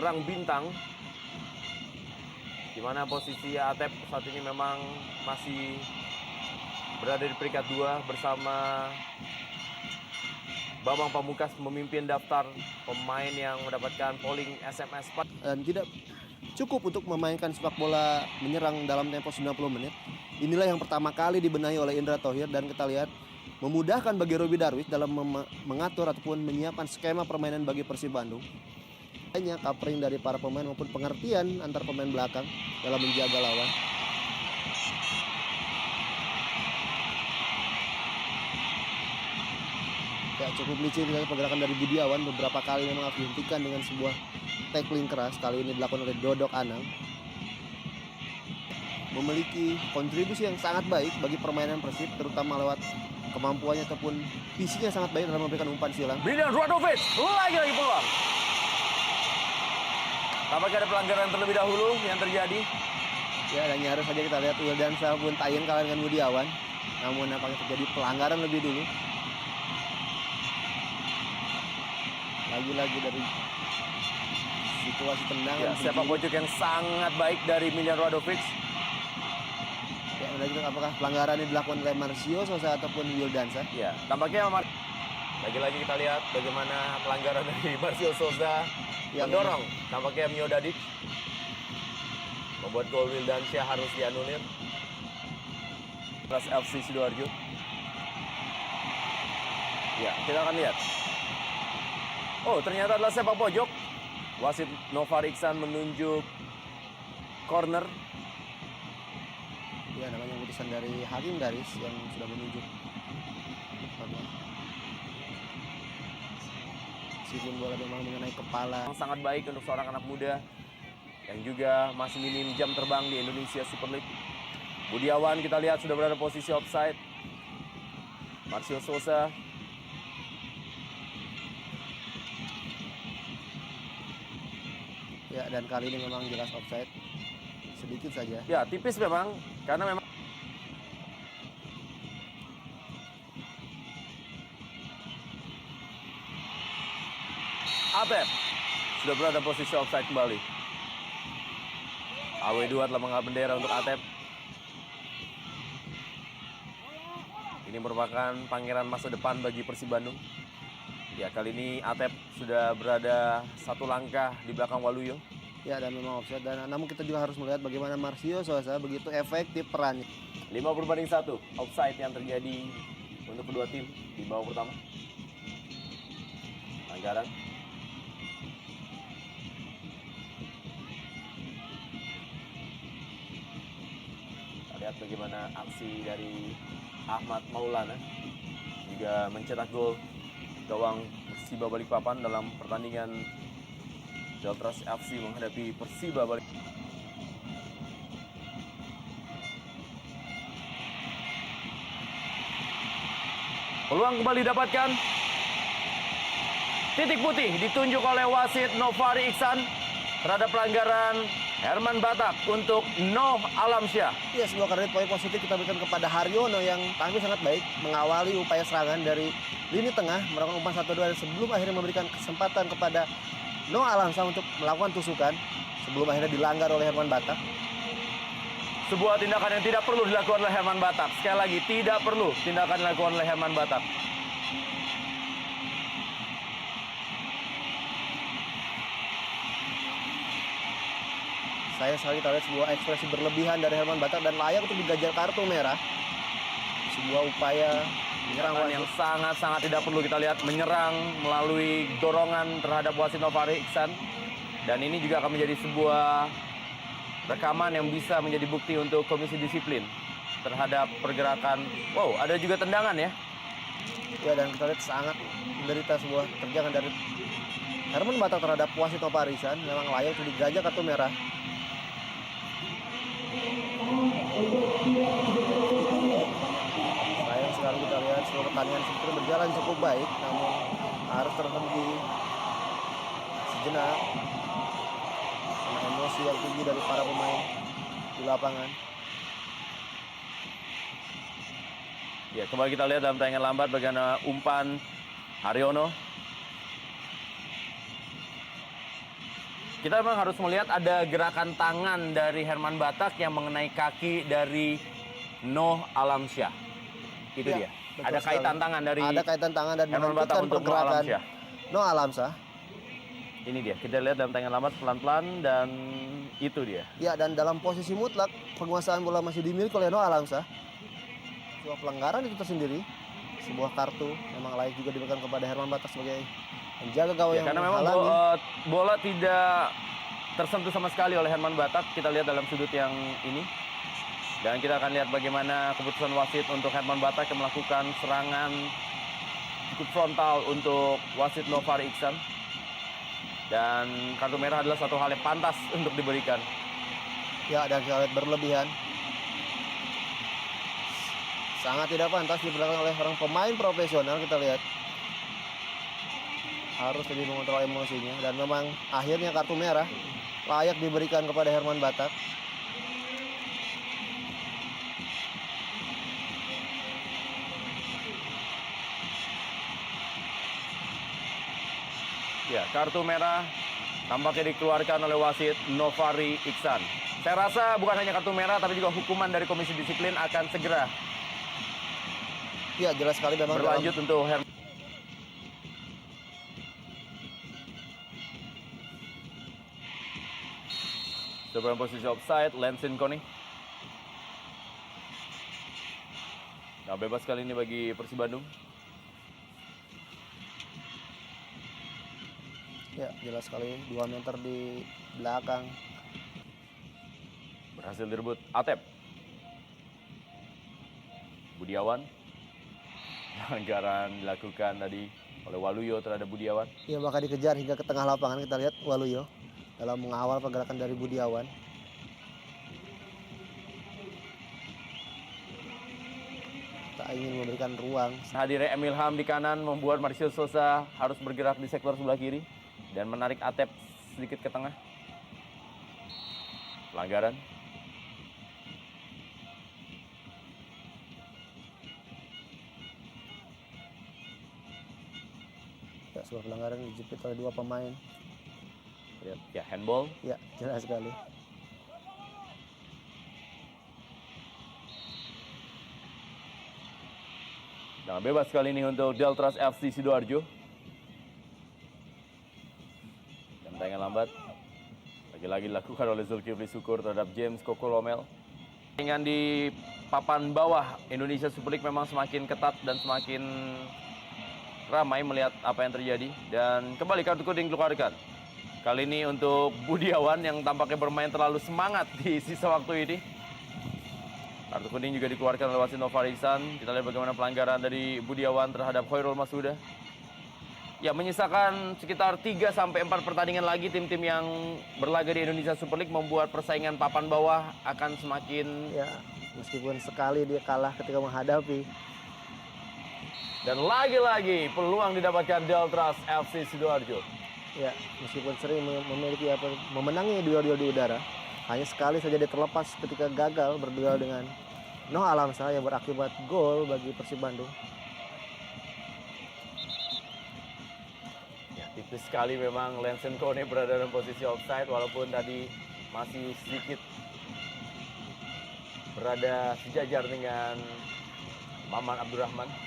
perang bintang, di mana posisi Atep saat ini memang masih berada di peringkat 2 bersama Bambang Pamungkas memimpin daftar pemain yang mendapatkan polling SMS. Dan tidak cukup untuk memainkan sepak bola menyerang dalam tempo 90 menit. Inilah yang pertama kali dibenahi oleh Indra Thohir, dan kita lihat memudahkan bagi Roby Darwis dalam mengatur ataupun menyiapkan skema permainan bagi Persib Bandung. Hanya covering dari para pemain maupun pengertian antar pemain belakang dalam menjaga lawan. Ya, cukup licin dengan pergerakan dari Budiawan, beberapa kali memang harus dihentikan dengan sebuah tackling keras. Kali ini dilakukan oleh Dodok Anang. Memiliki kontribusi yang sangat baik bagi permainan Persib, terutama lewat kemampuannya ataupun visinya sangat baik dalam memberikan umpan silang. Miljan Radovic lagi peluang. Apakah ada pelanggaran terlebih dahulu yang terjadi? Ya, dan nyaris saja kita lihat Wildansa pun tayin kalah dengan Budiawan. Namun nampaknya terjadi pelanggaran lebih dulu. Lagi-lagi dari situasi tendangan. Ya, sepak pojok yang sangat baik dari Miljan Radovic. Ya, apakah pelanggaran ini dilakukan oleh Marcio Sosa ataupun Wildansa? Ya, tampaknya lagi-lagi kita lihat bagaimana pelanggaran dari Marcio Sosa yang mendorong. Tampaknya Mio Dadic membuat gol Wildansyah harus dianulir. Plus FC Sidoarjo. Ya, kita akan lihat. Oh, ternyata adalah sepak pojok. Wasit Novar Iksan menunjuk corner. Ya, namanya keputusan dari Hakim Garis yang sudah menunjuk. Meskipun bola memang mengenai kepala. Sangat baik untuk seorang anak muda yang juga masih minim jam terbang di Indonesia Super League. Budiawan kita lihat sudah berada posisi offside. Marcio Sosa. Ya, dan kali ini memang jelas offside. Sedikit saja. Ya, tipis memang, karena memang Atep sudah berada posisi offside kembali. AW2 telah mengangkat bendera untuk Atep. Ini merupakan pangeran masa depan bagi Persib Bandung. Ya, kali ini Atep sudah berada satu langkah di belakang Waluyo. Ya, dan memang offside. Dan namun kita juga harus melihat bagaimana Marcio Sosa begitu efektif perannya. 50-1 offside yang terjadi untuk kedua tim di babak pertama. Pelanggaran. Kita lihat bagaimana aksi dari Ahmad Maulana juga mencetak gol gawang Persiba Balikpapan dalam pertandingan Deltras FC menghadapi Persiba Balikpapan. Peluang kembali didapatkan. Titik putih ditunjuk oleh wasit Novari Iksan terhadap pelanggaran Herman Batak untuk Noh Alamsyah. Ya, sebuah kredit poin positif kita berikan kepada Haryono yang tampil sangat baik mengawali upaya serangan dari lini tengah, melakukan umpan 1-2 dan sebelum akhirnya memberikan kesempatan kepada Noh Alamsyah untuk melakukan tusukan sebelum akhirnya dilanggar oleh Herman Batak. Sebuah tindakan yang tidak perlu dilakukan oleh Herman Batak. Sekali lagi, tidak perlu tindakan dilakukan oleh Herman Batak. Saya sekali kita lihat sebuah ekspresi berlebihan dari Herman Batak dan layak untuk diganjar kartu merah. Sebuah upaya menyerang yang sangat-sangat tidak perlu kita lihat, menyerang melalui dorongan terhadap wasit Novari Iksan. Dan ini juga akan menjadi sebuah rekaman yang bisa menjadi bukti untuk komisi disiplin terhadap pergerakan. Wow, ada juga tendangan ya. Ya, dan kita lihat sangat menderita sebuah terjangan dari Herman Batak terhadap wasit Novari Iksan. Memang layak untuk diganjar kartu merah. Sayang sekali kita lihat seluruh pertandingan sebetulnya berjalan cukup baik, namun harus terhenti sejenak karena emosi yang tinggi dari para pemain di lapangan. Ya, kembali kita lihat dalam tayangan lambat bagaimana umpan Haryono. kita memang harus melihat ada gerakan tangan dari Herman Batak yang mengenai kaki dari Noh Alamsyah. Itu Ya, dia. betul Ada kaitan sekali. tangan dari Ada kaitan tangan dan Herman Batak menghentikan untuk Noh pergerakan Alamsyah. Noh Alamsyah. Ini dia. Kita lihat dalam tangan lambat pelan-pelan dan itu dia. Ya, dan dalam posisi mutlak penguasaan bola masih dimiliki oleh Noh Alamsyah. Sebuah pelanggaran itu tersendiri. Sebuah kartu memang layak juga diberikan kepada Herman Batak sebagai penjaga gawang yang Karena memang menghalangi. bola tidak tersentuh sama sekali oleh Herman Batak. Kita lihat dalam sudut yang ini. Dan kita akan lihat bagaimana keputusan wasit untuk Herman Batak yang melakukan serangan cukup frontal untuk wasit Nofari Iksan. Dan kartu merah adalah satu hal yang pantas untuk diberikan. Ya, dan kita lihat berlebihan. Sangat tidak pantas diberikan oleh orang pemain profesional. Kita lihat harus lebih mengontrol emosinya, dan memang akhirnya kartu merah layak diberikan kepada Herman Batak. Ya, kartu merah tampaknya dikeluarkan oleh wasit Nofari Iksan. Saya rasa bukan hanya kartu merah tapi juga hukuman dari Komisi Disiplin akan segera Ya, jelas sekali memang berlanjut untuk Herman. Dalam posisi offside, Lensin Koni. Nah, bebas kali ini bagi Persib Bandung. Ya, jelas sekali 2 meter di belakang. Berhasil direbut Atep. Budiawan. Pelanggaran dilakukan tadi oleh Waluyo terhadap Budiawan. Ya, maka dikejar hingga ke tengah lapangan. Kita lihat Waluyo dalam mengawal pergerakan dari Budiawan. Tak ingin memberikan ruang. Hadirnya Emil Ham di kanan membuat Marcio Sosa harus bergerak di sektor sebelah kiri dan menarik Atep sedikit ke tengah. Pelanggaran. Ya, sebuah pelanggaran dijepit oleh 2 pemain. Lihat, ya handball. Ya, jelas sekali. Nah, bebas kali ini untuk Deltras FC Sidoarjo. Dan tangan lambat. Lagi-lagi dilakukan oleh Zulkifli Syukur terhadap James Kokolomel. Pertandingan di papan bawah Indonesia Super League memang semakin ketat dan semakin ramai melihat apa yang terjadi. Dan kembali kartu kuning dikeluarkan. Kali ini untuk Budiawan yang tampaknya bermain terlalu semangat di sisa waktu ini. Kartu kuning juga dikeluarkan oleh wasit Nofari Iksan. Kita lihat bagaimana pelanggaran dari Budiawan terhadap Khairul Masuda. Ya, menyisakan sekitar 3-4 pertandingan lagi tim-tim yang berlaga di Indonesia Super League membuat persaingan papan bawah akan semakin. Ya, meskipun sekali dia kalah ketika menghadapi. Dan lagi-lagi peluang didapatkan Deltras FC Sidoarjo. Ya, meskipun sering memiliki memenangi duel-duel di udara, hanya sekali saja dia terlepas ketika gagal berduel dengan Noh Alamsyah yang berakibat gol bagi Persib Bandung. Ya, tipis sekali memang Lensen Kone berada dalam posisi offside walaupun tadi masih sedikit berada sejajar dengan Maman Abdurrahman.